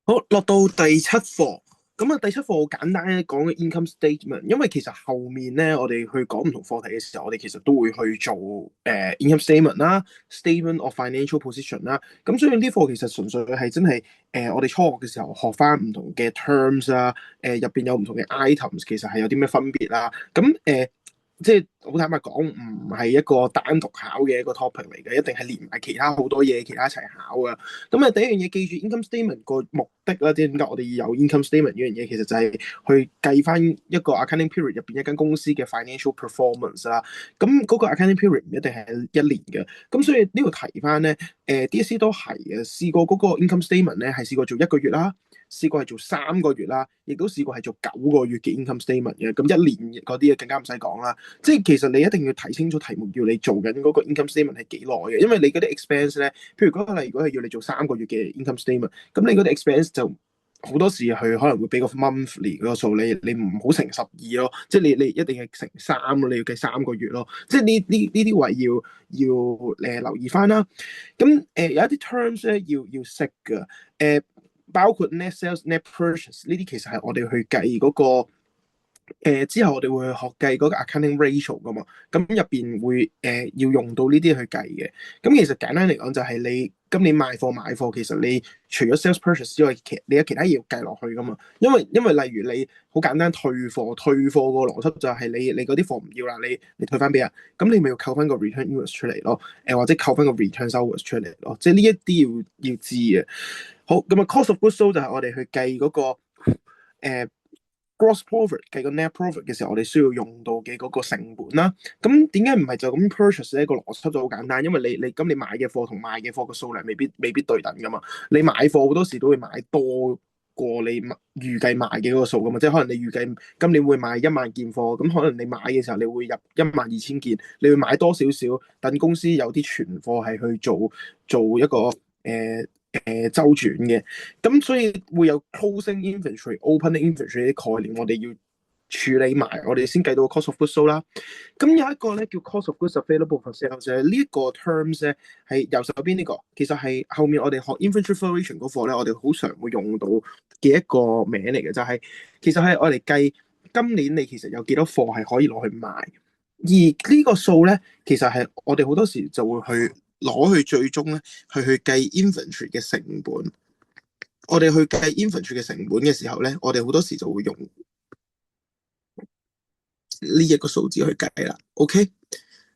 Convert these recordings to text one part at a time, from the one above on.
好，落到第七課，咁啊第七課好簡單咧，講嘅 income statement，因為其實後面咧我哋去講唔同課題嘅時候，我哋其實都會去做income statement 啦，statement of financial position 啦，咁所以呢課其實純粹係真係我哋初學嘅時候學翻唔同嘅 terms 啊，入邊有唔同嘅 items，其實係有啲咩分別啦，咁即係好坦白講，唔係一個單獨考嘅一個 topic 嚟嘅，一定係連埋其他好多嘢，其他一齊考嘅。咁啊，第一樣嘢記住 income statement 個目的啦，即係點解我哋要有 income statement 呢樣嘢，其實就係去計翻一個 accounting period 入邊一間公司嘅 financial performance 啦。咁嗰個 accounting period 唔一定係一年嘅，咁所以呢度提翻咧，DSE 都係嘅，試過嗰個 income statement 咧係試過做一個月啦。試過係做3個月啦，亦都試過係做9個月嘅 income statement 嘅，咁一年嗰啲更加唔使講啦。即係其實你一定要睇清楚題目，要你做緊嗰個 income statement 係幾耐嘅，因為你嗰啲 expense 咧，譬如嗰個例，如果係要你做3個月嘅 income statement，咁你嗰啲 expense 就好多時佢可能會俾個 monthly 嗰個數你唔好乘12咯，即係你一定係乘3咯，你要計3個月咯，即係呢啲位要留意翻啦。咁有一啲 terms 咧要識㗎，包括 net sales、net purchase 呢啲其實係我哋去計嗰個。之後我哋會學計嗰個 accounting ratio 噶嘛，咁入邊會要用到呢啲去計嘅。咁其實簡單嚟講就係你今年賣貨買貨，其實你除咗 sales purchase 之外，你有其他嘢要計落去噶嘛。因為例如你好簡單退貨個邏輯就係你嗰啲貨唔要啦，你退翻俾人，咁你咪要扣翻個 return invoice 出嚟咯，或者扣翻個 return invoice 出嚟咯，即係呢一啲要知嘅。好，咁啊 cost of goods sold 就係我哋去計嗰個誒 gross profit 計個 net profit 嘅時候，我哋需要用到嘅嗰個成本啦。咁點解唔係就咁 purchase 呢？個邏輯就好簡單，因為你買嘅貨同賣嘅貨嘅數量未必對等噶嘛。你買貨好多時都會買多過你預計賣嘅嗰個數噶嘛。即係可能你預計今年會賣1萬件貨，咁可能你買嘅時候你會入12000件，你會買多少少，等公司有啲存貨係去做一個周轉嘅。咁所以會有 closing inventory、opening inventory 啲概念，我哋要處理埋，我哋先計到個 cost of goods sold 啦。咁有一個咧叫 cost of goods available for sale，就係呢一個 terms 咧係右手邊呢個，其實係後面我哋學 inventory valuation 嗰課咧，我哋好常會用到嘅一個名嚟嘅，就係其實係我哋計今年你其實有幾多貨係可以攞去賣，而呢個數咧其實係我哋好多時就會去攞去最終咧去計 inventory 嘅成本。我哋去計 inventory 嘅成本嘅時候咧，我哋好多時就會用呢一個數字去計啦。OK，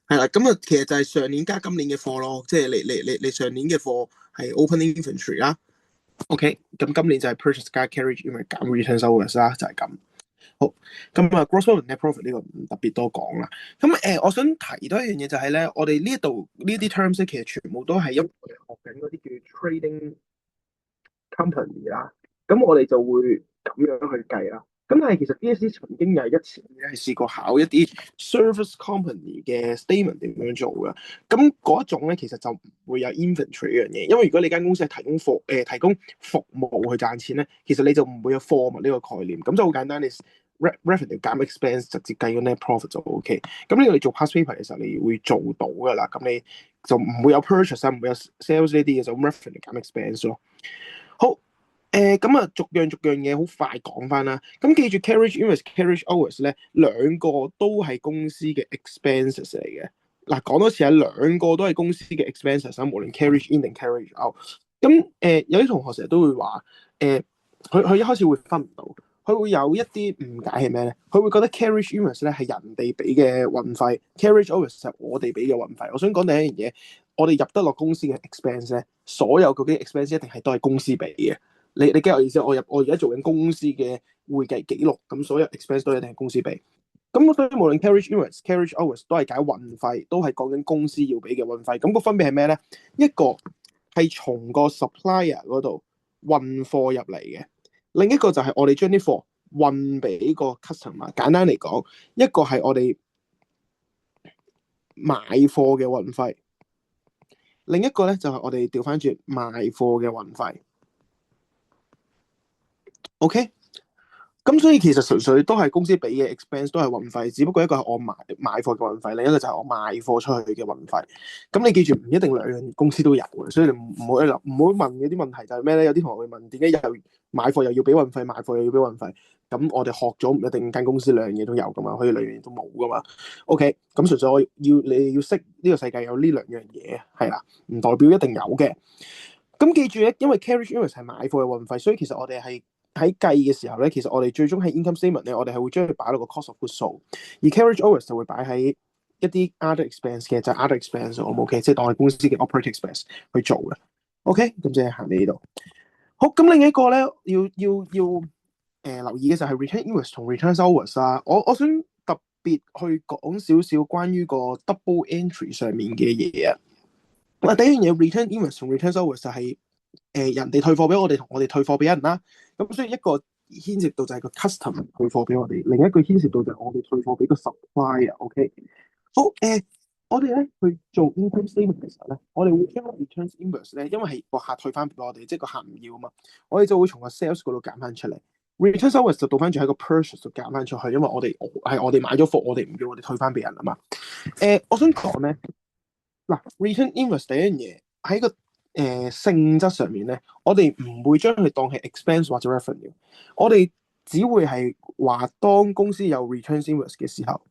係啦，咁啊，其實就係上年加今年嘅貨咯，即係你上年嘅貨係 opening inventory 啦。OK，咁今年就係 purchase 加 carriage，因為減 return service 啦，就係咁。好，咁啊，gross profit、net profit 呢個唔特別多講啦。咁我想提多一樣嘢就係咧，我哋呢度呢啲 terms 咧，其實全部都係因為我哋學緊嗰啲叫 trading company 啦，咁我哋就會咁樣去計啦。咁但係其實 DSE 曾經有一次咧係試過考一啲 service company 嘅 statement 點樣做嘅。咁嗰一種咧其實就唔會有 inventory 呢樣嘢，因為如果你間公司係提供服務去賺錢咧，其實你就唔會有貨物呢個概念。咁就好簡單，你 revenue 減 expense 直接計個 net profit 就 OK。咁呢個你做 past paper 嘅時候你會做到噶啦。咁你就唔會有 purchase 唔會有 sales 呢啲嘅，就 revenue 減 expense 咯。好，咁啊，逐樣逐樣嘢好快講翻啦。咁記住 carriage invoice、carriage hours 咧，兩個都係公司嘅 expenses 嚟嘅。嗱，講多次啊，兩個都係公司嘅 expenses，無論 carriage in 定 carriage out。咁有啲同學成日都會話，佢一開始會分唔到，佢會有一啲誤解係咩咧？佢會覺得 carriage invoice 咧係人哋俾嘅運費，carriage hours 係我哋俾嘅運費。我想講第一樣嘢。我哋入得落公司嘅 expense 咧，所有嗰啲 expense 一定係都係公司俾嘅。你 get 我意思？我而家做緊公司嘅會計記錄，咁所有 expense 都一定係公司俾。咁所以無論 carriage invoice、carriage hours 都係解運費，都係講緊公司要俾嘅運費。咁個分別係咩咧？一個係從個 supplier 嗰度運貨入嚟嘅，另一個就係我哋將啲貨運俾個 customer。簡單嚟講，一個係我哋買貨嘅運費。另一個咧就係我哋調翻轉賣貨嘅運費。OK，咁所以其實純粹都係公司俾嘅 expense 都係運費，只不過一個係我買貨嘅運費，另一個就係我賣貨出去嘅運費。咁你記住唔一定兩樣公司都有嘅，所以你唔好問嗰啲問題就係咩咧？有啲同學會問點解又買貨又要俾運費，賣貨又要俾運費？咁我哋學咗唔一定間公司兩樣嘢都有噶嘛，可以兩樣嘢都冇噶嘛。OK，咁純粹你要識呢個世界有呢兩樣嘢係啦，唔代表一定有嘅。咁記住咧，因為 carriage interest 係買貨嘅運費，所以其實我哋係喺計嘅時候咧，其實我哋最終喺 income statement 咧，我哋係會將佢擺到個 cost of goods sold，而 carriage interest 就會擺喺一啲 other expense 嘅，就係 other expense 我冇 OK，即係當係公司嘅 operating expense 去做嘅。OK，咁即係行呢度。好，咁另一個咧要留意嘅就係 return invoice 同 return hours 啊。我想特別去講少少關於個 double entry 上面嘅嘢啊。第一樣嘢 return invoice 同 return hours 就係人哋退貨俾我哋，同我哋退貨俾人啦。咁所以一個牽涉到就係個 customer 退貨俾我哋，另一個牽涉到就係我哋退貨俾個 supplier。OK，好我哋咧去做 income statement 嘅時候咧，我哋會將 return invoice 咧，因為係個客退翻俾我哋，即係個客唔要啊嘛，我哋就會從個 sales 嗰度減翻出嚟。return hours 就倒翻轉喺個 purchase 度減翻出去，因為我哋買咗貨，我哋唔要，我哋退翻俾人啊嘛。我想講咧。嗱，return invoice 第一樣嘢喺個性質上面咧，我哋唔會將佢當係 expense 或者 revenue，我哋只會係話當公司有 return invoice 嘅時候，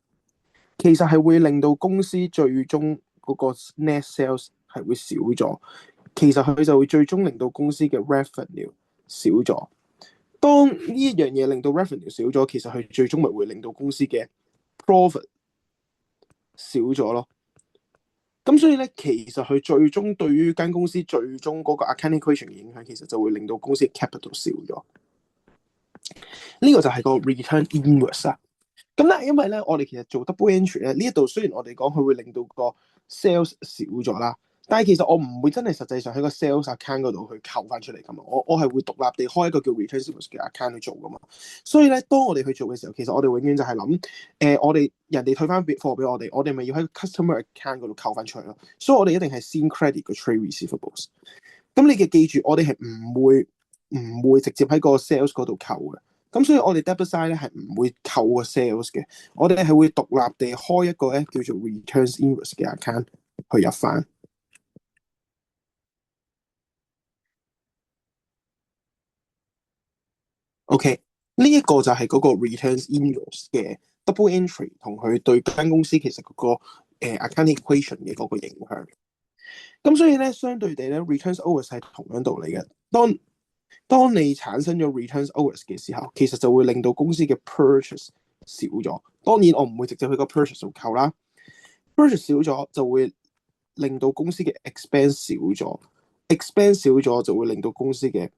其實係會令到公司最終嗰個 net sales 係會少咗，其實佢就會最終令到公司嘅 revenue 少咗。當呢一樣嘢令到 revenue 少咗，其實佢最終咪會令到公司嘅 profit 少咗咯。咁所以咧，其實佢最終對於間公司最終嗰個 accounting equation 嘅影響，其實就會令到公司 capital 少咗。呢個就係個 return invoice 啊。咁但係因為咧，我哋其實做 double entry 咧，呢一度雖然我哋講佢會令到個 sales 少咗啦，但係其實我唔會真係實際上喺個 sales account 嗰度去扣翻出嚟噶嘛。我係會獨立地開一個叫 return invoice 嘅 account 去做噶嘛。所以咧，當我哋去做嘅時候，其實我哋永遠就係諗，我哋人哋退翻貨俾我哋咪要喺 customer account 嗰度扣翻出嚟咯。所以我哋一定係先 credit 個 trade receivables。咁你嘅記住，我哋係唔會直接喺個 sales 嗰度扣嘅。咁所以我哋 debit side 咧係唔會扣個 sales 嘅，我哋係會獨立地開一個咧叫做 returns invoice 嘅 account 去入翻。OK，呢一個就係嗰個 returns invoice 嘅 double entry 同佢對間公司其實嗰個accounting equation 嘅嗰個影響。咁所以咧，相對地咧 returns hours 係同樣道理嘅。當你產生咗 returns hours 嘅時候，其實就會令到公司嘅 purchase 少咗。當然我唔會直接去個 purchase 度扣啦。purchase 少咗就會令到公司嘅 expense 少咗，expense 少咗就會令到公司嘅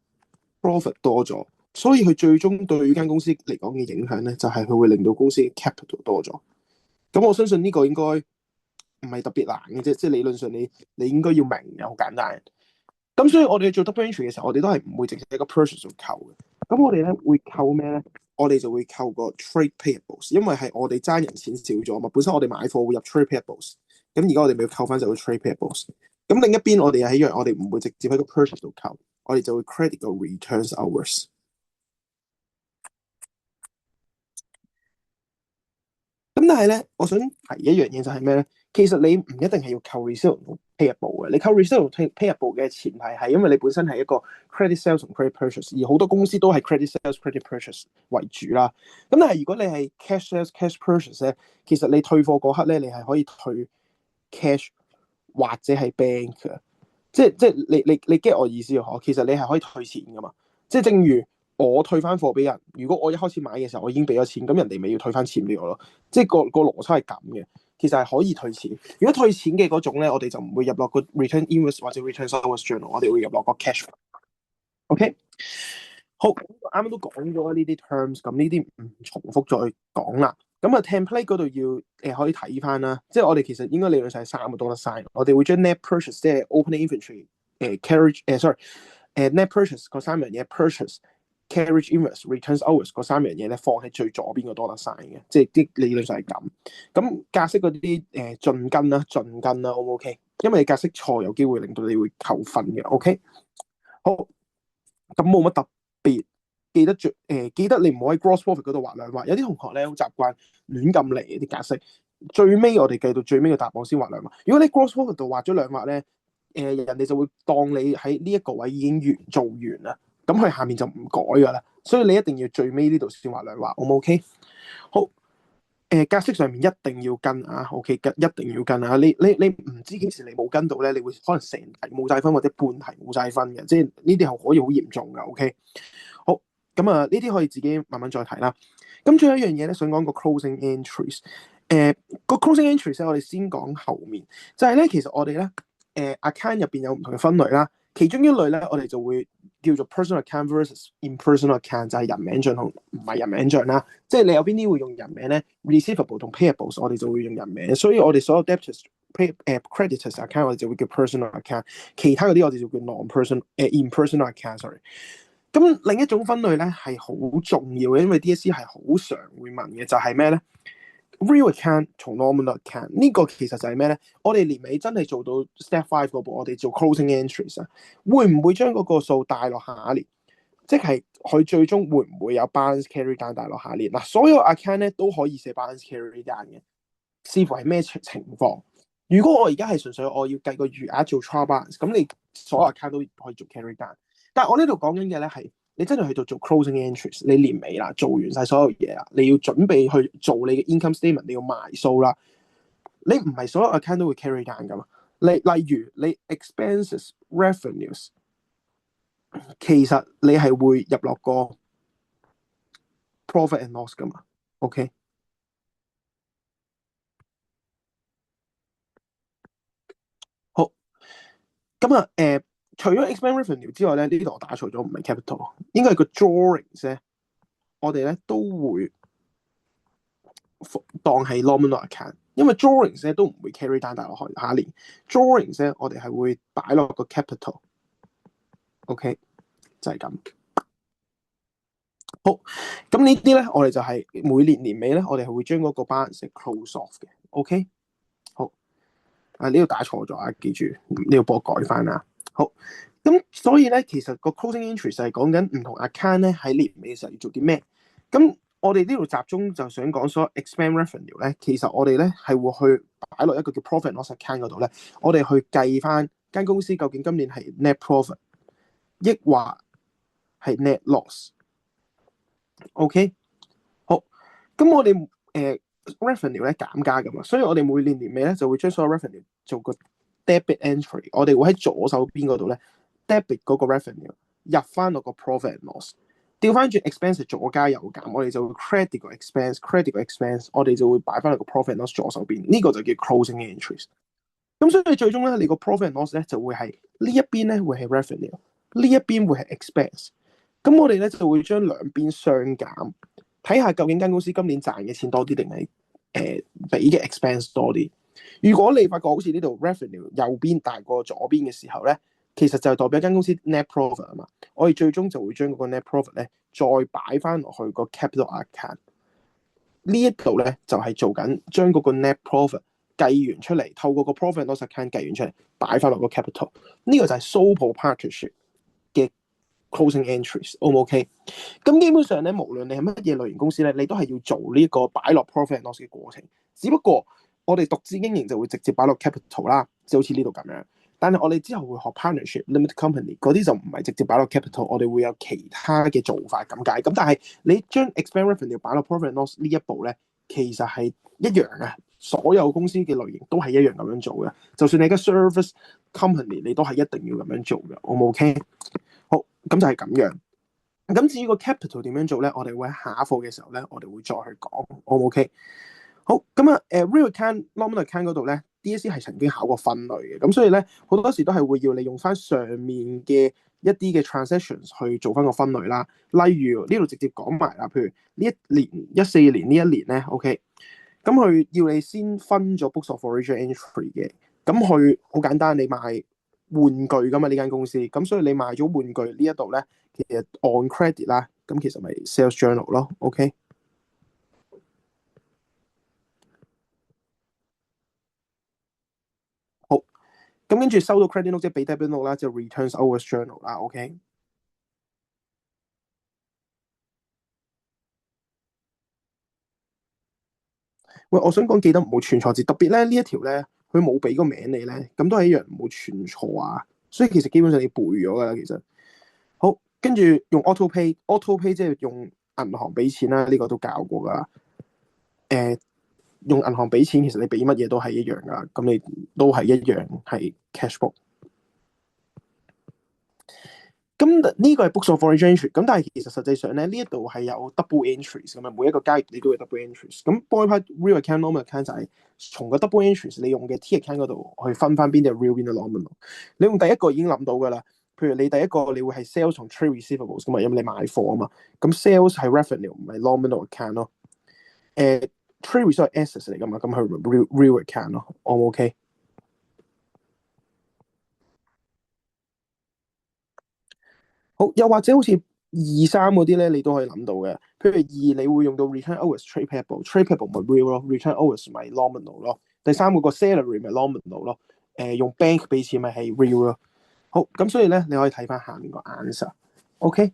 profit 多咗。所以佢最終對於間公司嚟講嘅影響咧，就係佢會令到公司嘅 capital 多咗。咁我相信呢個應該唔係特別難嘅啫，即係理論上你應該要明嘅，好簡單。咁所以我哋做 double entry 嘅時候，我哋都係唔會直接喺個 purchase 度扣嘅。咁我哋咧會扣咩咧？我哋就會扣個 trade payables，因為係我哋爭人錢少咗嘛。本身我哋買貨會入 trade payables，咁而家我哋咪要扣翻就個 trade payables。咁另一邊我哋又係一樣，我哋唔會直接喺個 purchase 度扣，我哋就會 credit 個 returns hours。咁但係咧，我想提一樣嘢就係咩咧？其實你唔一定係要扣 receivable 同 payable 嘅。你扣 receivable 同 payable 嘅前提係因為你本身係一個 credit sales 同 credit purchase，而好多公司都係 credit sales、credit purchase 為主啦。咁但係如果你係 cash sales、cash purchase 咧，其實你退貨嗰刻咧，你係可以退 cash 或者係 bank 嘅。即係你 get 我意思嗬？其實你係可以退錢噶嘛。即係正如我退翻貨俾人，如果我一開始買嘅時候我已經俾咗錢，咁人哋咪要退翻錢俾我咯。即係個邏輯係咁嘅，其實係可以退錢。如果退錢嘅嗰種咧，我哋就唔會入落個 return invoice 或者 return hours journal，我哋會入落個 cash。OK，好，啱啱都講咗呢啲 terms，咁呢啲唔重複再講啦。咁啊 template 嗰度要可以睇翻啦，即係我哋其實應該理論上係三個 dollar sign，我哋會將 net purchase 即係 opening inventory carriage net purchase 嗰三樣嘢 purchase。carriage invoice、returns hours 嗰三樣嘢咧，放喺最左邊個 dollar sign 嘅，即係啲理論上係咁。咁格式嗰啲進根啦，O 唔 OK？因為你格式錯，有機會令到你會扣分嘅，OK？好，咁冇乜特別記得你唔好喺 gross profit 嗰度畫兩畫。有啲同學咧好習慣亂咁嚟啲格式，最尾我哋計到最尾嘅答案先畫兩畫。如果你 gross profit 度畫咗兩畫咧，人哋就會當你喺呢一個位已經做完啦，咁佢下面就唔改噶啦。所以你一定要最尾呢度先畫兩畫，好唔 OK？好。格式上面一定要跟啊，OK，一定要跟啊！你唔知幾時你冇跟到咧，你會可能成題冇晒分或者半題冇晒分嘅，即係呢啲係可以好嚴重噶，OK。好，咁啊呢啲可以自己慢慢再睇啦。咁最後一樣嘢咧，想講個 closing entries。個 closing entries 咧，我哋先講後面，就係咧，其實我哋咧account 入邊有唔同嘅分類啦，其中一類咧，我哋就會叫做 personal account versus impersonal account， 就係人名帳同唔係人名帳啦。即係你有邊啲會用人名咧 ？receivable 同 payables 我哋就會用人名，所以我哋所有 debtors、creditors account 我哋就會叫 personal account， 其他嗰啲我哋就叫 impersonal account。sorry。咁另一種分類咧係好重要嘅，因為 DSE 係好常會問嘅，就係咩咧？Real account 同 nominal account 呢個其實就係咩咧？我哋年尾真係做到 step 5嗰步，我哋做 closing entries 啊，會唔會將嗰個數帶落下一年？即係佢最終會唔會有 balance carry down 帶落下一年？嗱，所有 account 咧都可以寫 balance carry down 嘅，視乎係咩情況。如果我而家係純粹我要計個餘額做 trial balance，咁你所有 account 都可以做 carry down。但係我呢度講緊嘅咧係，你真係去到做 closing entries，你年尾啦，做完晒所有嘢啦，你要準備去做你嘅 income statement，你要埋數啦。你唔係所有 account 都會 carry down 噶嘛？例如你 expenses revenues，其實你係會入落個 profit and loss 噶嘛？OK，好，咁啊，除咗 expense revenue 之外咧，呢度我打錯咗，唔係 capital，應該係個 drawings 咧，我哋咧都會當係 nominal account，因為 drawings 咧都唔會 carry down 大落去下一年 drawings 咧我哋係會擺落個 capital，OK，就係咁。好，咁呢啲咧我哋就係每年年尾咧，我哋係會將嗰個 balance close off 嘅，OK。好，呢度打錯咗啊，記住呢度幫我改翻啦。好，咁所以咧其實個 closing entry 就係講緊唔同 account 咧喺年尾嘅時候要做啲咩。咁我哋呢度集中就想講所有 expense revenue 咧，其實我哋咧係會去擺落一個叫 profit and loss account 嗰度咧，我哋去計翻間公司究竟今年係 net profit，抑或係 net loss。OK， 好，咁我哋revenue 咧減加噶嘛，所以我哋每年年尾咧就會將所有 revenue 做個 debit entry， 我哋會喺左手邊嗰度咧 debit 嗰個 revenue 入翻落個 profit and loss。調翻轉 expense 左加右減，我哋就會 credit 個 expense，credit 個 expense， 我哋就會擺翻喺個 profit and loss 左手邊，呢個就叫 closing entries。咁所以最終咧，你個 profit and loss 咧就會係呢一邊咧會係 revenue， 呢一邊會係 expense。咁我哋咧就會將兩邊相減，睇下究竟間公司今年賺嘅錢多啲定係俾嘅 expense 多啲。如果你發覺好似呢度 revenue 右邊大過左邊嘅時候咧，其實就係代表間公司 net profit 啊嘛。我哋最終就會將嗰個 net profit 咧再擺翻落去個 capital account。呢一度咧就係做緊將嗰個 net profit 計完出嚟，透過個 profit and loss account 計完出嚟，擺翻落個 capital。呢個就係 sole proprietorship 嘅 closing entries，O 唔 OK？咁基本上咧，無論你係乜嘢類型公司咧，你都係要做呢個擺落 profit and loss 嘅過程。只不過我哋獨自經營就會直接擺落 capital 啦，就好似呢度咁樣。但係我哋之後會學 partnership、limited company 嗰啲就唔係直接擺落 capital，我哋會有其他嘅做法咁解。咁但係你將 expense revenue 擺落 profit and loss 呢一步咧，其實係一樣嘅。所有公司嘅類型都係一樣咁樣做嘅。就算你嘅 service company，你都係一定要咁樣做嘅。O 唔 OK？好，咁就係咁樣。咁至於個 capital 點樣做咧，我哋會喺下一課嘅時候咧，我哋會再去講。O 唔 OK？好，咁啊，real account、nominal account 嗰度咧 ，DSE 係曾經考過分類嘅，咁所以咧好多時都係會要你用翻上面嘅一啲嘅 transactions 去做翻個分類啦。例如呢度直接講埋啦，譬如呢一年14年呢一年咧，OK，咁佢要你先分咗 books of origin entry 嘅，咁佢好簡單，你賣玩具噶嘛呢間公司，咁所以你賣咗玩具呢一度咧，其實 on credit 啦，咁其實咪 sales journal 咯，OK。好，咁跟住收到 credit note 即係俾 debit note 啦，就 returns over journal 啦，OK。喂，我想講記得唔好串錯字，特別咧呢一條咧，佢冇俾個名你咧，咁都係一樣唔好串錯啊。所以其實基本上你背咗噶啦，其實好，跟住用 auto pay，auto pay 即係用銀行俾錢啦，呢個都教過噶啦。用銀行俾錢，其實你俾乜嘢都係一樣噶，咁你都係一樣係 cash book。咁呢個係 books of foreign entry，咁但係其實實際上咧呢一度係有 double entries 咁啊，每一個階段你都會 double entries。咁 boy part real account normal account 就係從個 double entries 你用嘅 T account 嗰度去分翻邊啲係 real 邊啲 nominal。你用第一個已經諗到噶啦，譬如你第一個你會係 sales 同 trade receivables 噶嘛，因為你買貨啊嘛。咁 sales 係 revenue 唔係 nominal account 咯。trade receivables 係 assets 嚟噶嘛，咁係 real account 咯。O 唔 OK？好，又或者好似二三嗰啲咧，你都可以諗到嘅。譬如二，你會用到 return hours trade payable，trade payable 咪 real 咯，return hours 咪 nominal 咯。第三個 salary 咪 nominal 咯。用 bank 俾錢咪係 real 咯。好，咁所以咧，你可以睇翻下面個 answer。OK，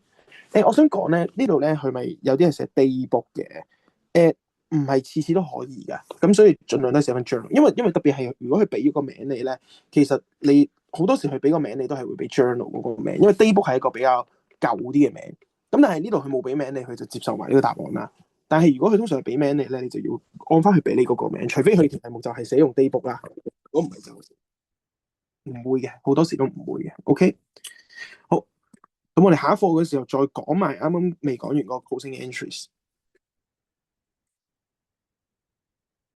我想講咧，呢度咧佢咪有啲係寫 day book 嘅。唔係次次都可以㗎。咁所以盡量都係寫翻 journal，因為特別係如果佢俾咗個名你咧，其實你好多時佢俾個名你都係會俾 journal 嗰個名，因為 daybook 係一個比較舊啲嘅名。咁但係呢度佢冇俾名你，佢就接受埋呢個答案啦。但係如果佢通常係俾名你咧，你就要按翻佢俾你嗰個名，除非佢條題目就係寫用 daybook 啦。如果唔係就唔會嘅，好多時都唔會嘅。OK，好，咁我哋下一課嘅時候再講埋啱啱未講完個 closing entries。